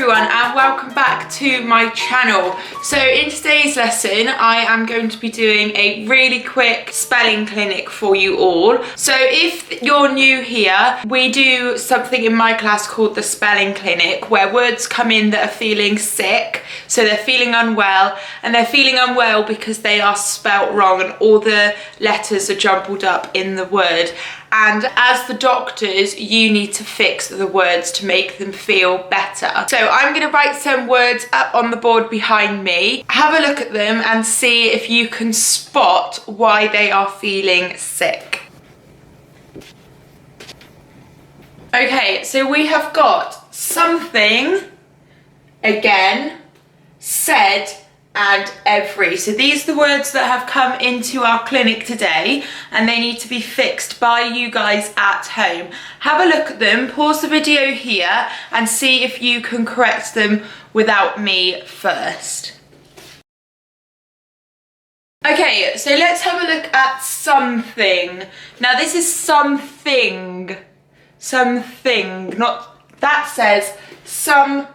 everyone and welcome back to my channel. So in today's lesson I am going to be doing a really quick spelling clinic for you all. So if you're new here, we do something in my class called the spelling clinic where words come in that are feeling sick, so they're feeling unwell, and they're feeling unwell because they are spelt wrong and all the letters are jumbled up in the word. And as the doctors, you need to fix the words to make them feel better. So I'm going to write some words up on the board behind me. Have a look at them and see if you can spot why they are feeling sick. Okay, so we have got something, again, said, and every. So these are the words that have come into our clinic today and they need to be fixed by you guys at home. Have a look at them, pause the video here and see if you can correct them without me first. Okay, so let's have a look at something. Now this is something, not that says something.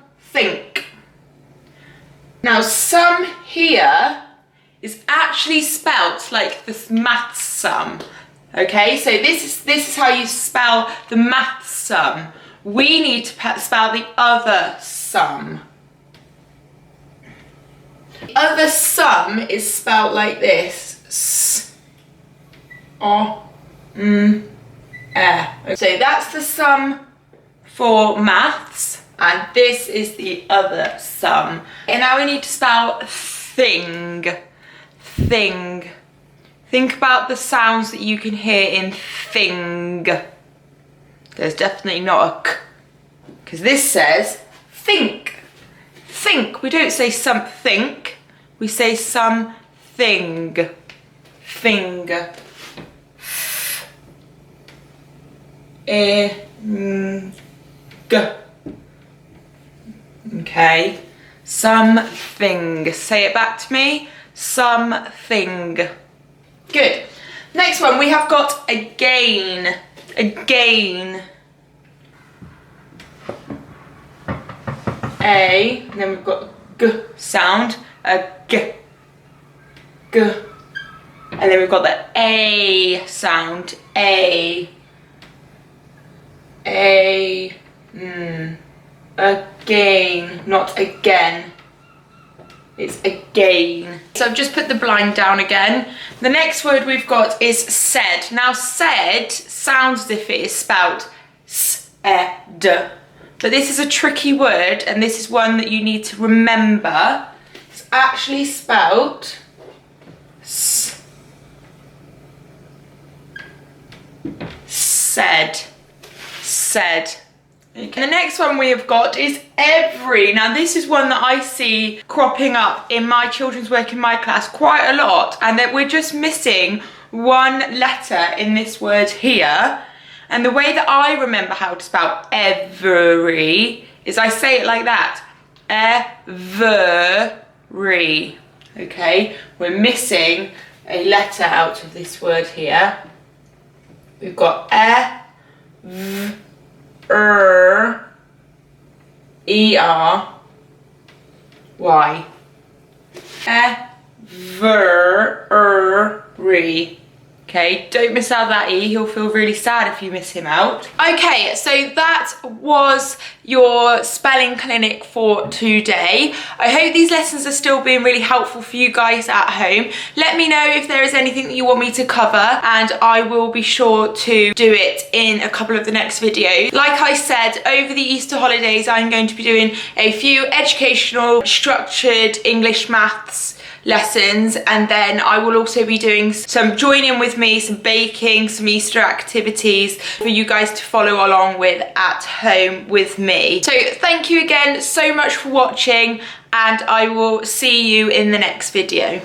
Now, sum here is actually spelt like the maths sum. Okay, so this is how you spell the maths sum. We need to spell the other sum. The other sum is spelt like this. S, o, m, e. So that's the sum for maths. And this is the other sum. And now we need to spell thing. Thing. Think about the sounds that you can hear in thing. There's definitely not a k. Because this says think. Think. We don't say something. We say something. Thing. G. Okay, something. Say it back to me. Something. Good. Next one, we have got again. Again. A, and then we've got g sound. A g. G. And then we've got the A sound. A. A. Again, not again. It's again. So I've just put the blind down again. The next word we've got is said. Now said sounds as if it is spelt s-e-d. But this is a tricky word and this is one that you need to remember. It's actually spelt s. Said. Said. Okay. The next one we have got is every. Now this is one that I see cropping up in my children's work in my class quite a lot, and that we're just missing one letter in this word here. And the way that I remember how to spell every is I say it like that. Every. Okay, we're missing a letter out of this word here. We've got E-R-Y. Every. Okay, don't miss out that E, he'll feel really sad if you miss him out. Okay, so that was your spelling clinic for today. I hope these lessons are still being really helpful for you guys at home. Let me know if there is anything that you want me to cover and I will be sure to do it in a couple of the next videos. Like I said, over the Easter holidays, I'm going to be doing a few educational, structured English maths lessons, and then I will also be doing some join in with me, some baking, some Easter activities for you guys to follow along with at home with me. So thank you again so much for watching and I will see you in the next video.